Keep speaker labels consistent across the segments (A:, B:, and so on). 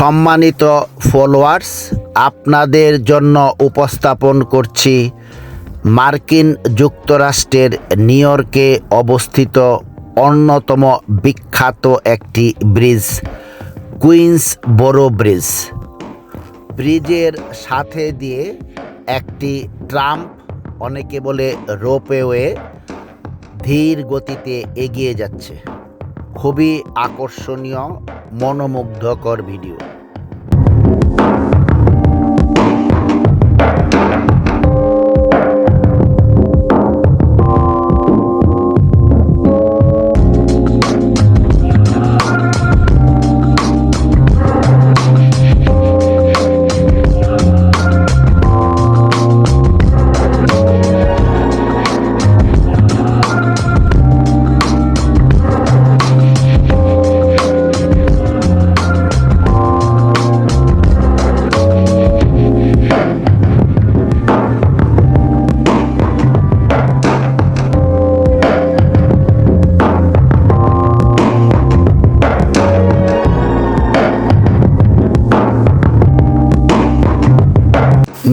A: সম্মানিত ফলোয়ার্স, আপনাদের জন্য উপস্থাপন করছি মার্কিন যুক্তরাষ্ট্রের নিউ ইয়র্কে অবস্থিত অন্যতম বিখ্যাত একটি ব্রিজ, কুইন্স বরো ব্রিজ। ব্রিজের সাথে দিয়ে একটি ট্রাম, অনেকে বলে রোপওয়ে, ধীর গতিতে এগিয়ে যাচ্ছে। খুবই আকর্ষণীয়, মনোমুগ্ধকর ভিডিও।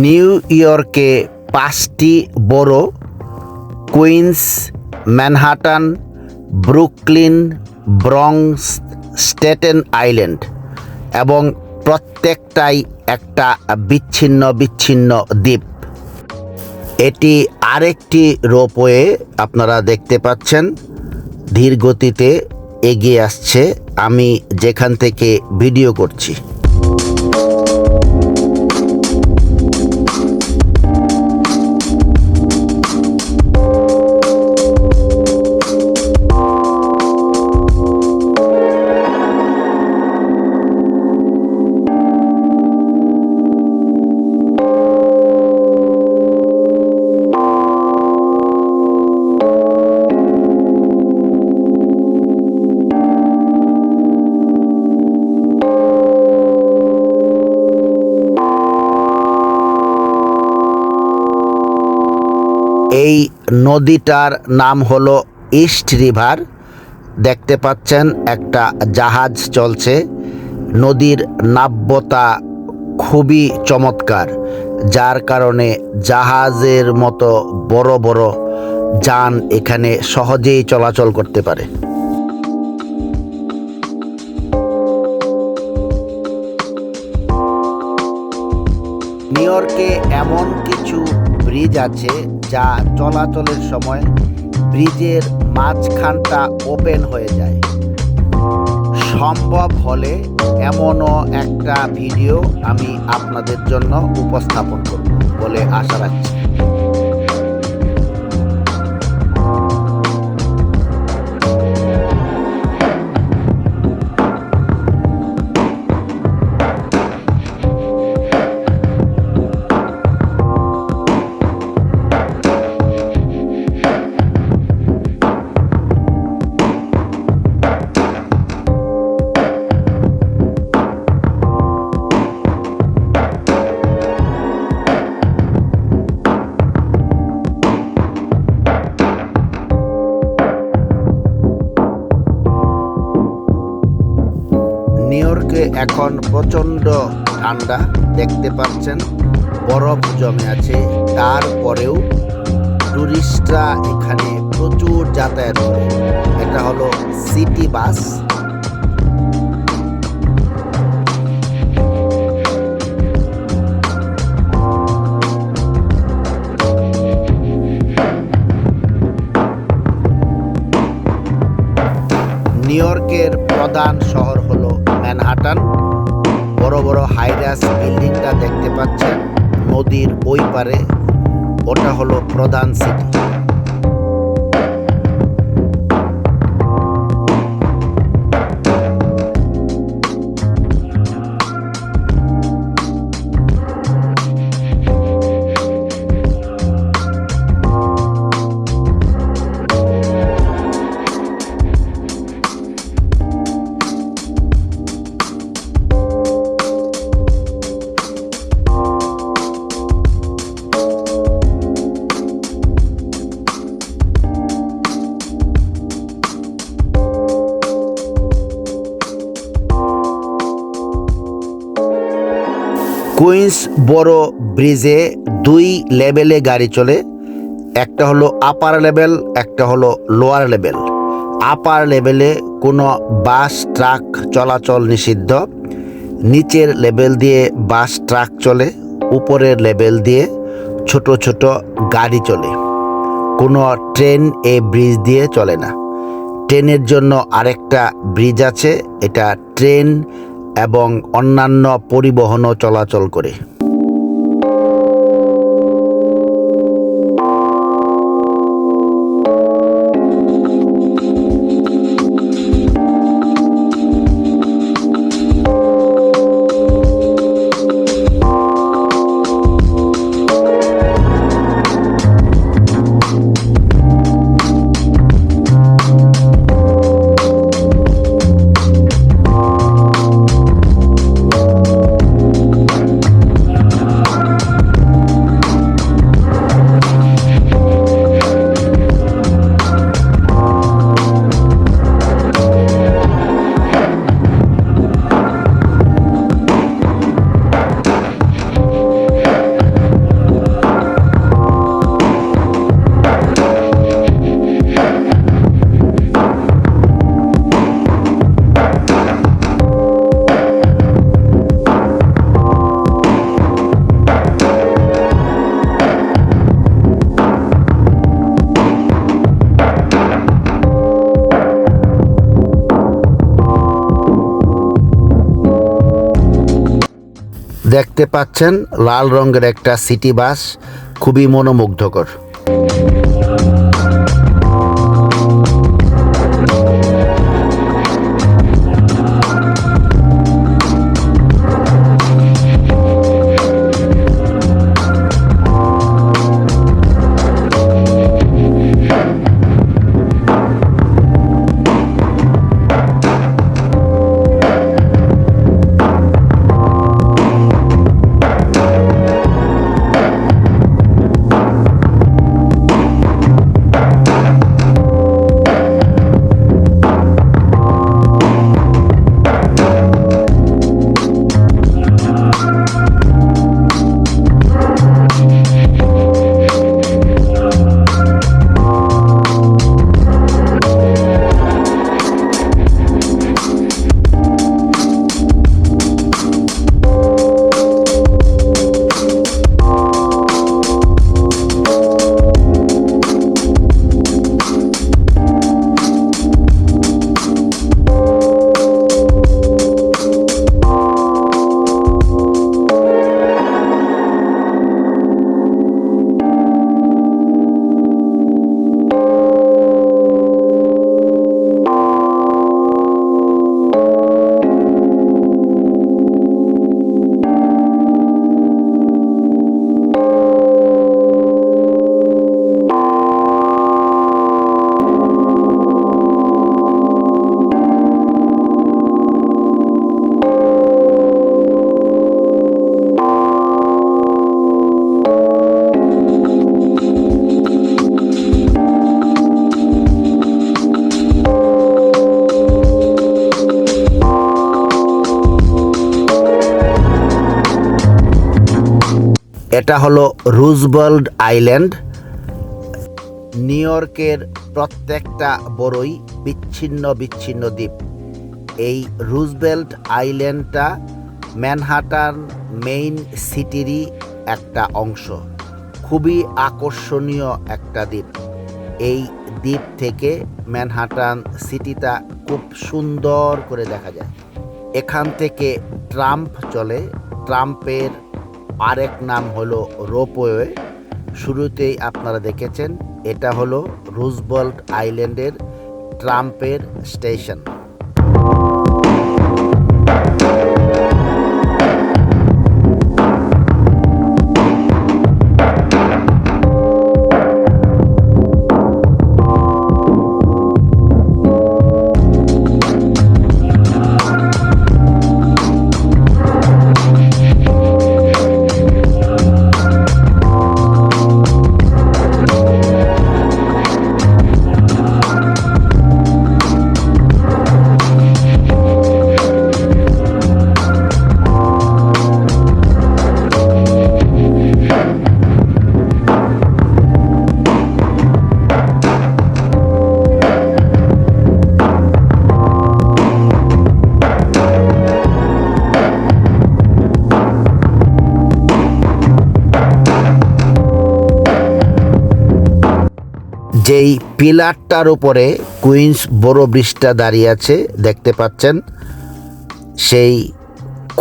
A: নিউ ইয়র্কে 5টি borough, Queens, Manhattan, Brooklyn, Bronx, Staten Island, এবং প্রত্যেকটাই একটা বিচ্ছিন্ন বিচ্ছিন্ন দ্বীপ। এটি আরেকটি রোপওয়ে, আপনারা দেখতে পাচ্ছেন ধীর গতিতে এগিয়ে আসছে আমি যেখান থেকে ভিডিও করছি। এই নদীটার নাম হলো ইস্ট রিভার। দেখতে পাচ্ছেন একটা জাহাজ চলছে। নদীর নাব্যতা খুবই চমৎকার, যার কারণে জাহাজের মতো বড় বড় যান এখানে সহজেই চলাচল করতে পারে। নিউ ইয়র্কে এমন কিছু ব্রিজ আছে যা চলাচলের সময় ব্রিজের মাঝখানটা ওপেন হয়ে যায়। সম্ভব হলে এমনও একটা ভিডিও আমি আপনাদের জন্য উপস্থাপন করব বলে আশা রাখছি। নিউ ইয়র্কে এখন প্রচণ্ড ঠান্ডা, দেখতে পাচ্ছেন বরফ জমে আছে। তারপরেও টুরিস্টরা এখানে প্রচুর যাতায়াত করে। এটা হলো সিটি বাস। নিউ ইয়র্কের প্রধান শহর হলো ম্যানহাটান। বড় বড় হাইরাস বিল্ডিংটা দেখতে পাচ্ছেন নদীর ওই পারে, ওটা হলো প্রধান সিটি। কুইন্স বড় ব্রিজে দুই লেভেলে গাড়ি চলে, একটা হলো আপার লেভেল, একটা হলো লোয়ার লেভেল। আপার লেভেলে কোনো বাস ট্রাক চলাচল নিষিদ্ধ, নিচের লেভেল দিয়ে বাস ট্রাক চলে, উপরের লেভেল দিয়ে ছোট ছোট গাড়ি চলে। কোনো ট্রেন এই ব্রিজ দিয়ে চলে না। ট্রেনের জন্য আরেকটা ব্রিজ আছে, এটা ট্রেন এবং অন্যান্য পরিবহনও চলাচল করে। দেখতে পাচ্ছেন লাল রঙের একটা সিটি বাস, খুবই মনোমুগ্ধকর। এটা হলো রুজভেল্ট আইল্যান্ড। নিউ ইয়র্কের প্রত্যেকটা বড়ই বিচ্ছিন্ন বিচ্ছিন্ন দ্বীপ। এই রুজভেল্ট আইল্যান্ডটা ম্যানহাটান মেইন সিটিরই একটা অংশ। খুবই আকর্ষণীয় একটা দ্বীপ। এই দ্বীপ থেকে ম্যানহাটান সিটিটা খুব সুন্দর করে দেখা যায়। এখান থেকে ট্রাম্প চলে। ট্রাম্পের আরেক নাম হলো রোপওয়ে। শুরুতেই আপনারা দেখেছেন, এটা হলো রুজভেল্ট আইল্যান্ডের ট্রাম্পের স্টেশন। যেই পিলারটার উপরে কুইন্স বড় ব্রিজটা দাঁড়িয়ে আছে দেখতে পাচ্ছেন, সেই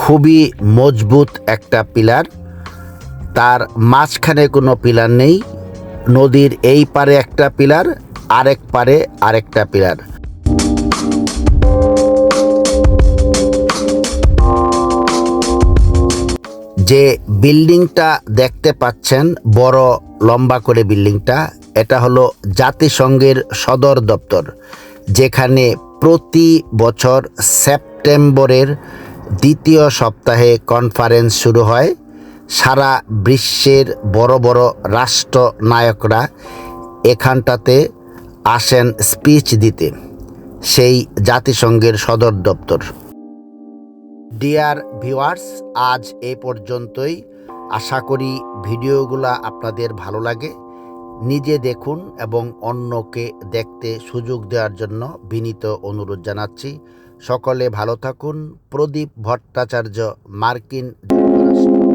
A: খুবই মজবুত একটা পিলার। তার মাঝখানে কোনো পিলার নেই। নদীর এই পারে একটা পিলার, আরেক পারে আরেকটা পিলার। যে বিল্ডিংটা দেখতে পাচ্ছেন, বড় লম্বা করে বিল্ডিংটা, এটা হলো জাতিসংঘের সদর দপ্তর, যেখানে প্রতি বছর সেপ্টেম্বরের দ্বিতীয় সপ্তাহে কনফারেন্স শুরু হয়। সারা বিশ্বের বড় বড় রাষ্ট্রনায়করা এখানটাতে আসেন স্পিচ দিতে, সেই জাতিসংঘের সদর দপ্তর। ডিয়ার ভিউয়ার্স, আজ এই পর্যন্তই। আশা করি ভিডিওগুলো আপনাদের ভালো লাগে। নিজে দেখুন এবং অন্যকে দেখতে সুযোগ দেওয়ার জন্য বিনীত অনুরোধ জানাচ্ছি। সকলে ভালো থাকুন। প্রদীপ ভট্টাচার্য, মার্কিন যুক্তরাষ্ট্র।